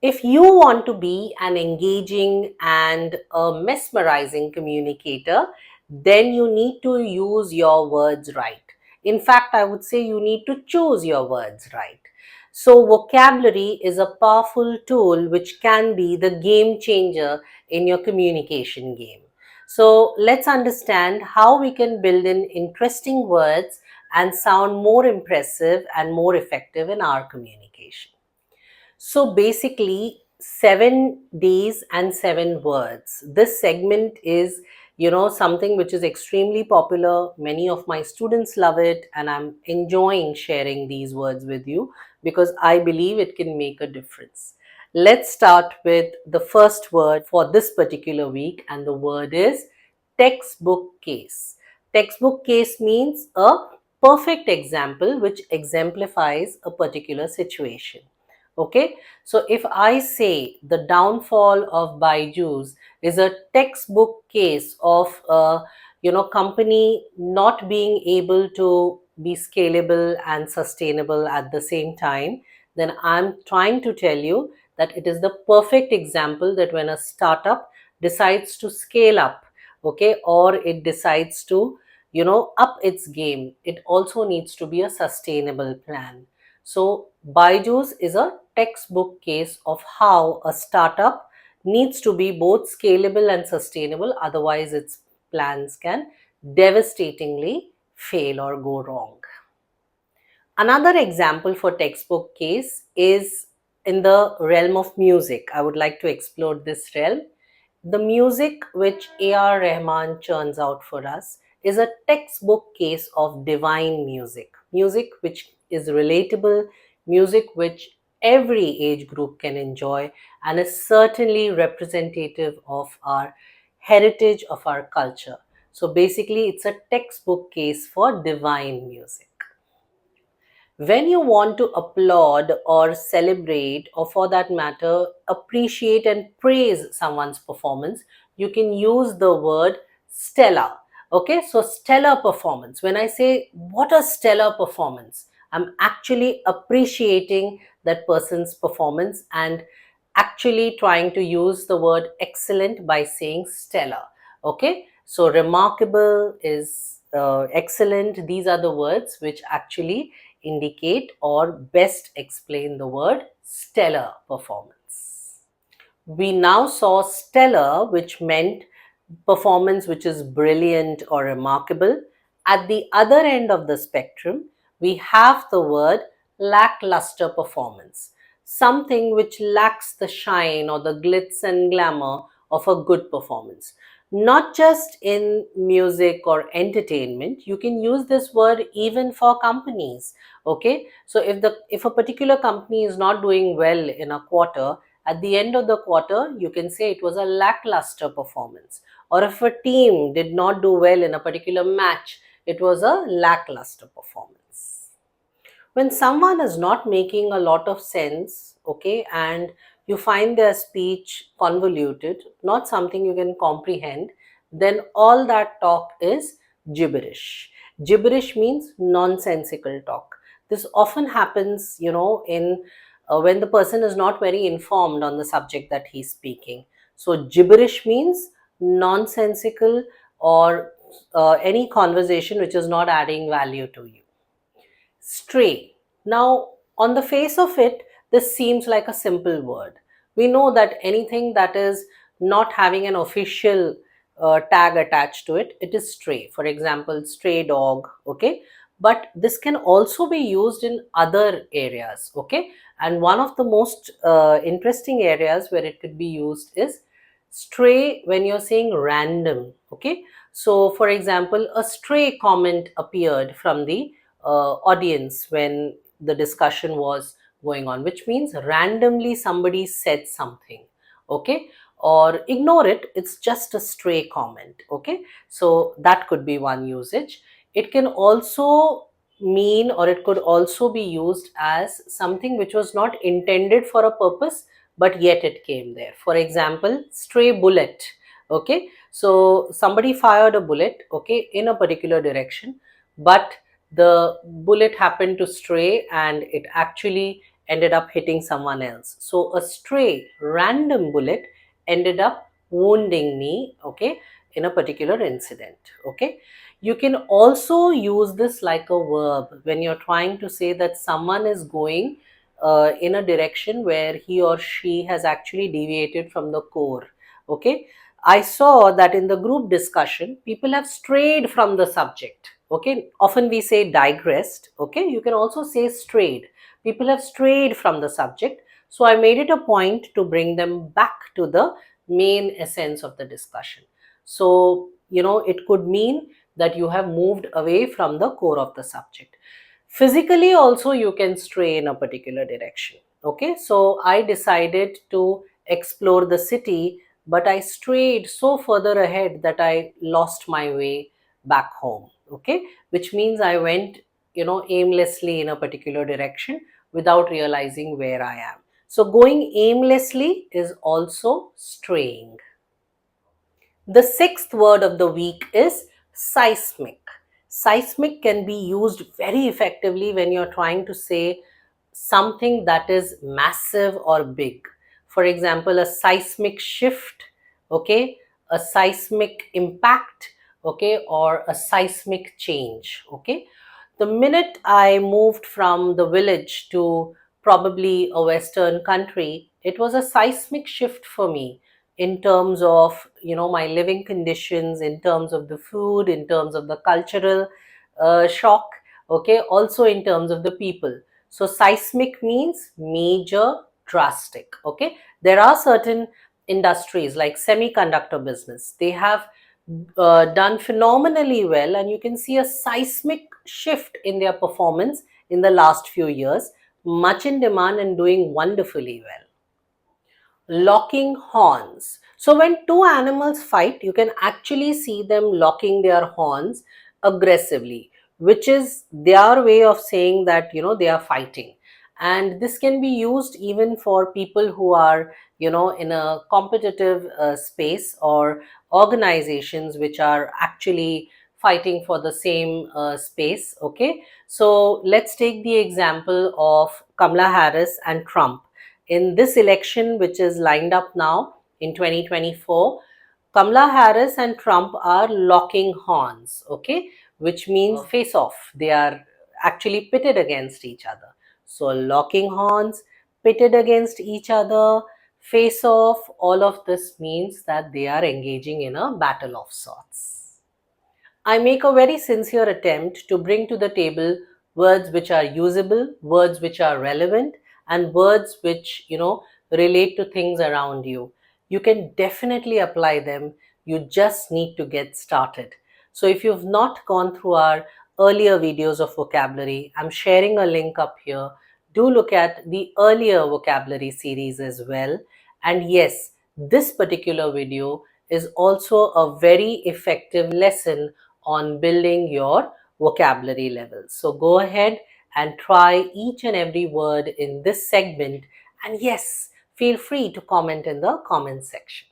If you want to be an engaging and a mesmerizing communicator, then you need to use your words right. In fact, I would say you need to choose your words right. So, vocabulary is a powerful tool which can be the game changer in your communication game. So, let's understand how we can build in interesting words and sound more impressive and more effective in our communication. So basically, 7 days and 7 words. This segment is, something which is extremely popular. Many of my students love it, and I'm enjoying sharing these words with you because I believe it can make a difference. Let's start with the first word for this particular week, and the word is textbook case. Textbook case means a perfect example which exemplifies a particular situation. Okay, so if I say the downfall of Byju's is a textbook case of a company not being able to be scalable and sustainable at the same time, then I'm trying to tell you that it is the perfect example that when a startup decides to scale up, okay, or it decides to up its game, it also needs to be a sustainable plan. So, Byju's is a textbook case of how a startup needs to be both scalable and sustainable, otherwise, its plans can devastatingly fail or go wrong. Another example for textbook case is in the realm of music. I would like to explore this realm. The music which A.R. Rahman churns out for us is a textbook case of divine music. Music which is relatable, music which every age group can enjoy, and is certainly representative of our heritage, of our culture. So basically, it's a textbook case for divine music. When you want to applaud or celebrate, or for that matter, appreciate and praise someone's performance, you can use the word stellar. Okay, so stellar performance. When I say what a stellar performance, I'm actually appreciating that person's performance and actually trying to use the word excellent by saying stellar. Okay, so remarkable is excellent. These are the words which actually indicate or best explain the word stellar performance. We now saw stellar, which meant performance which is brilliant or remarkable. At the other end of the spectrum, we have the word lackluster performance, something which lacks the shine or the glitz and glamour of a good performance. Not just in music or entertainment, you can use this word even for companies. Okay, so if a particular company is not doing well in a quarter, at the end of the quarter, you can say it was a lackluster performance. Or if a team did not do well in a particular match, it was a lackluster performance. When someone is not making a lot of sense, okay, and you find their speech convoluted, not something you can comprehend, then all that talk is gibberish. Gibberish means nonsensical talk. This often happens, in when the person is not very informed on the subject that he's speaking. So gibberish means nonsensical or any conversation which is not adding value to you. Stray. Now, on the face of it, this seems like a simple word. We know that anything that is not having an official tag attached to it, it is stray. For example, stray dog, okay? But this can also be used in other areas, okay? And one of the most interesting areas where it could be used is stray when you're saying random, okay? So, for example, a stray comment appeared from the audience when the discussion was going on, which means randomly somebody said something, okay, or ignore it, it's just a stray comment, okay. So that could be one usage. It can also mean, or it could also be used as something which was not intended for a purpose, but yet it came there. For example, stray bullet, okay. So somebody fired a bullet, okay, in a particular direction, but the bullet happened to stray and it actually ended up hitting someone else. So a stray random bullet ended up wounding me, okay, in a particular incident. Okay, you can also use this like a verb when you're trying to say that someone is going in a direction where he or she has actually deviated from the core. Okay, I saw that in the group discussion, people have strayed from the subject. Okay, often we say digressed. Okay, you can also say strayed. People have strayed from the subject. So I made it a point to bring them back to the main essence of the discussion. So, it could mean that you have moved away from the core of the subject. Physically, also, you can stray in a particular direction. Okay, so I decided to explore the city, but I strayed so further ahead that I lost my way back home. Okay, which means I went, aimlessly in a particular direction without realizing where I am. So, going aimlessly is also straying. The sixth word of the week is seismic. Seismic can be used very effectively when you're trying to say something that is massive or big. For example, a seismic shift, okay, a seismic impact, okay, or a seismic change, okay. The minute I moved from the village to probably a Western country, it was a seismic shift for me in terms of my living conditions, in terms of the food, in terms of the cultural shock, okay, also in terms of the people. So seismic means major, drastic. Okay, there are certain industries like semiconductor business, they have done phenomenally well, and you can see a seismic shift in their performance in the last few years, much in demand and doing wonderfully well. Locking horns. So when two animals fight, you can actually see them locking their horns aggressively, which is their way of saying that they are fighting. And this can be used even for people who are in a competitive space, or organizations which are actually fighting for the same space. Okay, so let's take the example of Kamala Harris and Trump. In this election, which is lined up now in 2024, Kamala Harris and Trump are locking horns, okay, which means face off. They are actually pitted against each other. So, locking horns, pitted against each other, face off, all of this means that they are engaging in a battle of sorts. I make a very sincere attempt to bring to the table words which are usable, words which are relevant, and words which, relate to things around you. You can definitely apply them. You just need to get started. So if you've not gone through our earlier videos of vocabulary, I'm sharing a link up here. Do look at the earlier vocabulary series as well. And yes, this particular video is also a very effective lesson on building your vocabulary levels. So go ahead and try each and every word in this segment. And yes, feel free to comment in the comment section.